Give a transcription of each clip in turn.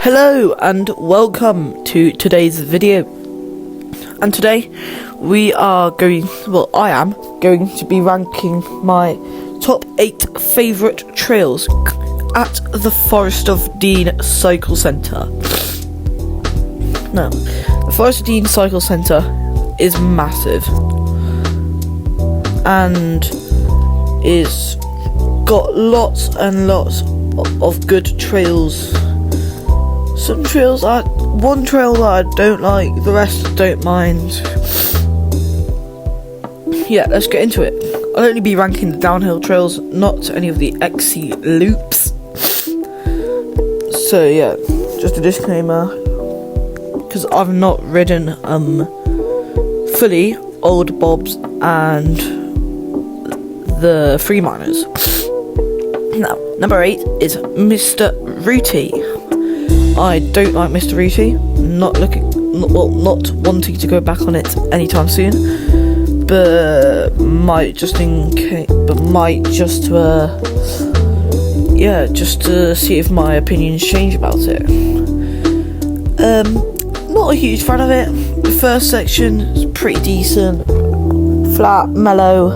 Hello and welcome to today's video, and today we are I am going to be ranking my top 8 favourite trails at the Forest of Dean Cycle Centre. Now, the Forest of Dean Cycle Centre is massive and is got lots and lots of good trails. One trail that I don't like, the rest don't mind. Yeah, let's get into it. I'll only be ranking the downhill trails, not any of the XC loops. So yeah, just a disclaimer, because I've not ridden fully Old Bobs and the Free Miners. Now, number 8 is Mr. Rooty. I don't like Mr. Rooty. Not wanting to go back on it anytime soon, but might just to see if my opinions change about it. Not a huge fan of it. The first section is pretty decent, flat, mellow,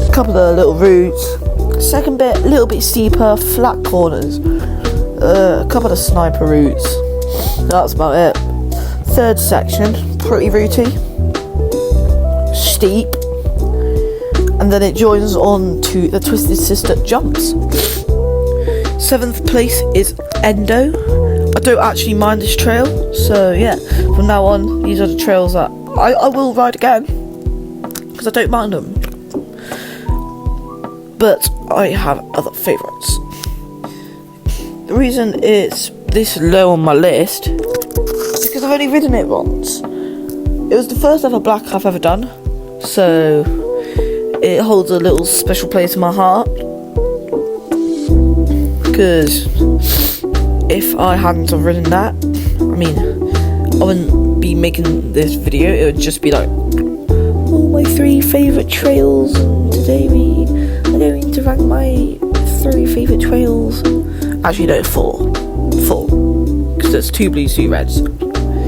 a couple of little routes. Second bit, a little bit steeper, flat corners. A couple of sniper routes. That's about it. Third section, pretty rooty, steep, and then it joins on to the Twisted Sister jumps. 7th place is Endo. I don't actually mind this trail, so yeah, from now on, these are the trails that I will ride again, because I don't mind them. But I have other favourites. The reason it's this low on my list is because I've only ridden it once. It was the first ever black I've ever done, so it holds a little special place in my heart. Because if I hadn't have ridden that, I wouldn't be making this video. It would just be like, my 3 favourite trails, and today we are going to rank my 3 favourite trails. Actually no, 4, because there's 2 blues, 2 reds.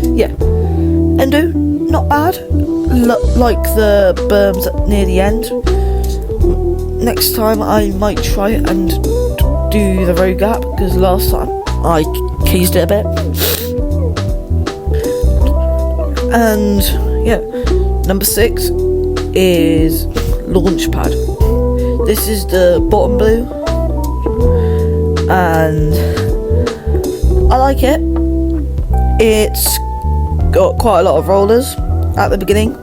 Yeah, Endo, not bad. Like the berms near the end. Next time I might try it and do the road gap, because last time I cased it a bit. And yeah, number 6 is Launchpad. This is the bottom blue, and I like it. It's got quite a lot of rollers at the beginning,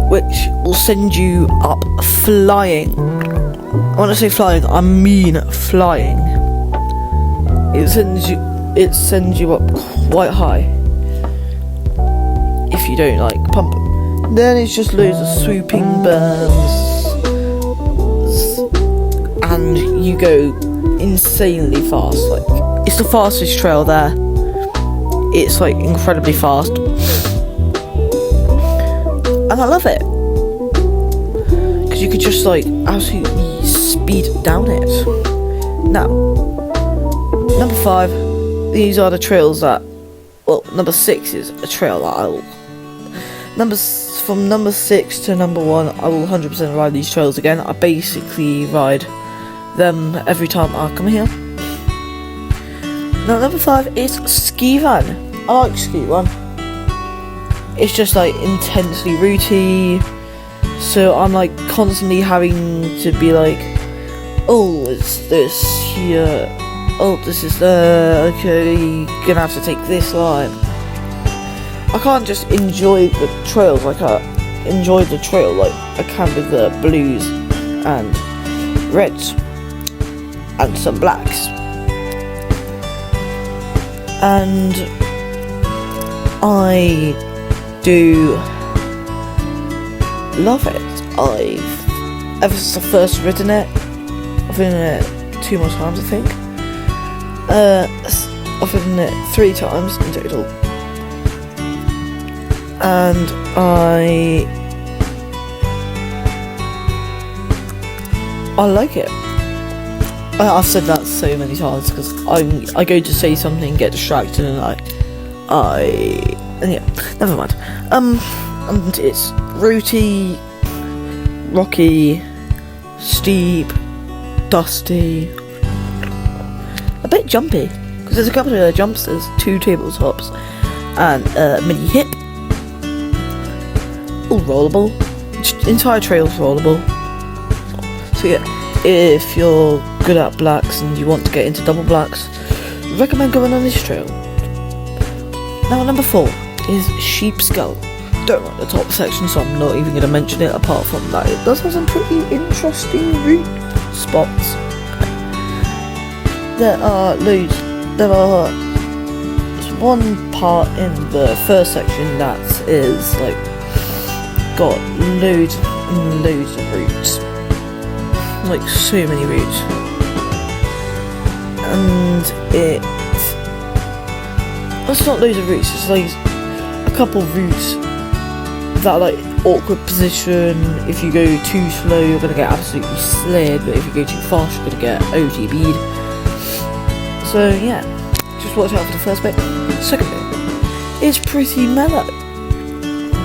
which will send you up flying. When I say flying, I mean flying. It sends you up quite high if you don't like pump. Then it's just loads of swooping berms, and you go insanely fast. Like, it's the fastest trail there. It's like incredibly fast, and I love it because you could just like absolutely speed down it. Now, number 5, these are the trails that, number 6 is a trail that from number 6 to number 1, I will 100% ride these trails again. I basically ride them every time I come here. Now, number 5 is Ski Run. I like Ski Run. It's just like intensely rooty, so I'm like constantly having to be like, oh, it's this here, oh, this is there, okay, gonna have to take this line. I can't just enjoy the trails like I enjoy the trail like I can with the blues and reds and some blacks. And I do love it. Ever since I first ridden it, I've ridden it 2 more times, I think. I've ridden it 3 times in total. And I like it. I've said that so many times because I go to say something, get distracted, and and yeah, never mind. And it's rooty, rocky, steep, dusty, a bit jumpy because there's a couple of jumps. There's 2 tabletops and a mini hip. All rollable. Entire trail's rollable. So yeah, if you're good at blacks and you want to get into double blacks, recommend going on this trail. Now number 4 is Sheep Skull. Don't like the top section, so I'm not even going to mention it. Apart from that, it does have some pretty interesting route spots. There are loads. There are one part in the first section that is like got loads and loads of routes, like so many routes, and it's not loads of routes. It's like a couple of routes that are like awkward position. If you go too slow, you're gonna get absolutely slid, but if you go too fast, you're gonna get OTB'd. So yeah, just watch out for the first bit. Second bit is pretty mellow.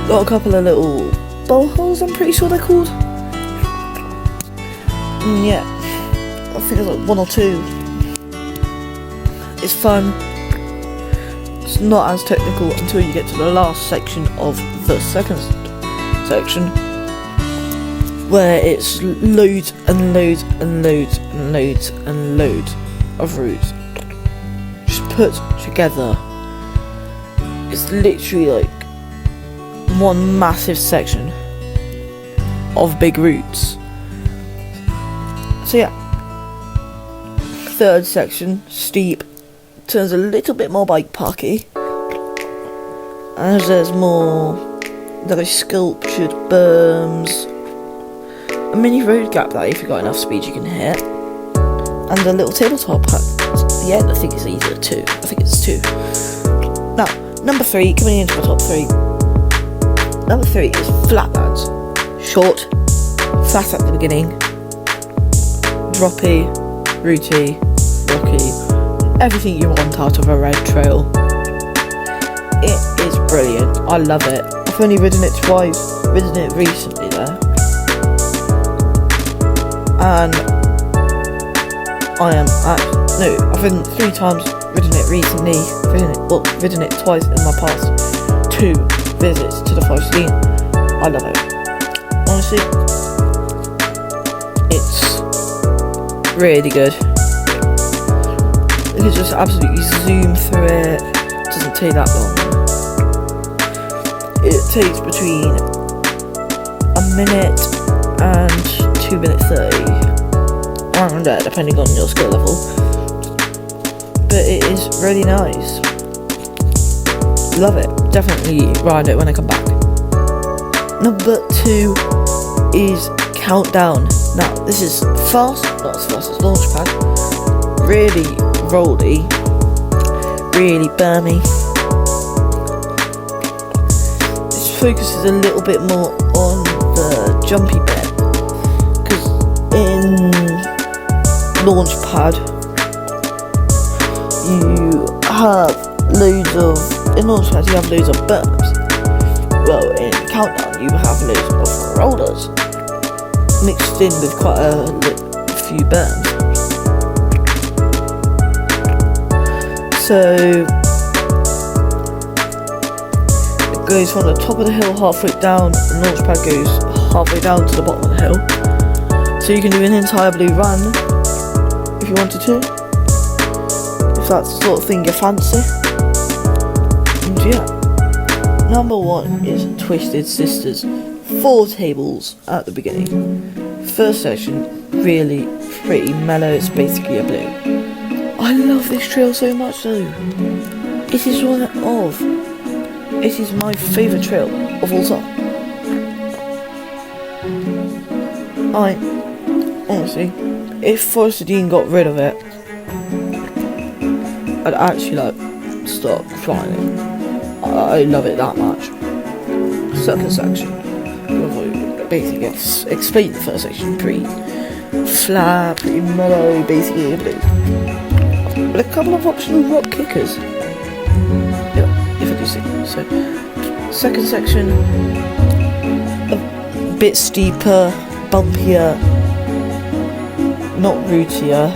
Got a couple of little bowl holes, I'm pretty sure they're called. Yeah, I think there's like 1 or 2. It's fun. It's not as technical until you get to the last section of the second section, where it's loads and loads and loads and loads and loads of routes just put together. It's literally like one massive section of big routes. So yeah, third section, steep, turns a little bit more bike parky, as there's more very sculptured berms, a mini road gap that if you've got enough speed you can hit, and a little tabletop at the end. I think it's either 2. I think it's 2. Now, number 3, coming into the top 3. Number 3 is Flatlands. Short, flat at the beginning, droppy, rooty, rocky, everything you want out of a red trail. It is brilliant. I love it. I've only ridden it twice, ridden it recently there, and I've ridden 3 times, ridden it recently, ridden it twice in my past 2 visits to the 516. I love it. Honestly, it's really good. You can just absolutely zoom through it. It doesn't take that long. It takes between a minute and 2 minutes 30, around there, depending on your skill level. But it is really nice. Love it. Definitely ride it when I come back. Number 2 is Countdown. Now, this is fast, not as fast as Launchpad. Really rolly, really bermy. This focuses a little bit more on the jumpy bit, because in Launchpad you have loads of berms. Well, in Countdown you have loads of rollers mixed in with quite a few berms. So it goes from the top of the hill halfway down, and Launchpad goes halfway down to the bottom of the hill. So you can do an entire blue run if you wanted to, if that's the sort of thing you fancy. And yeah, number 1 is Twisted Sisters. 4 tables at the beginning. First section, really pretty mellow. It's basically a blue. I love this trail so much though. It is my favourite trail of all time. Honestly, if Forest Dean got rid of it, I'd actually stop climbing. I love it that much. Second section, basically explain the first section pretty flat, pretty mellow, basically blue. With a couple of optional rock kickers. Yeah, if I do see. So, second section, a bit steeper, bumpier, not rootier.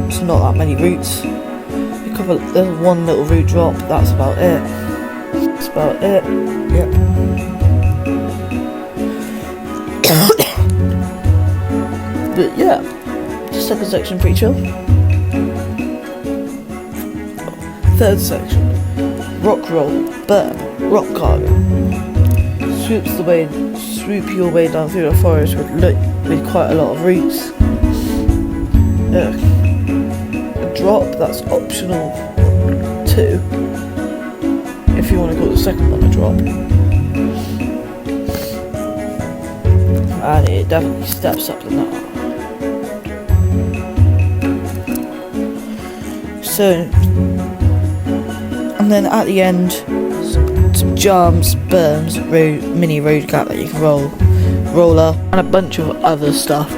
It's not that many roots. There's one little root drop. That's about it. That's about it. Yep. But yeah, second section pretty chill. Third section, rock roll, burn, rock carving. Swoop your way down through the forest with quite a lot of roots. A drop, that's optional too, if you want to call the second one a drop. And it definitely steps up the nut. So, and then at the end, some jumps, berms, mini road gap that you can roller, and a bunch of other stuff.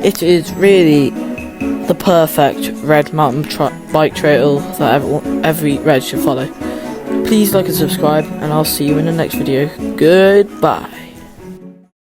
It is really the perfect red mountain bike trail that every red should follow. Please like and subscribe, and I'll see you in the next video. Goodbye.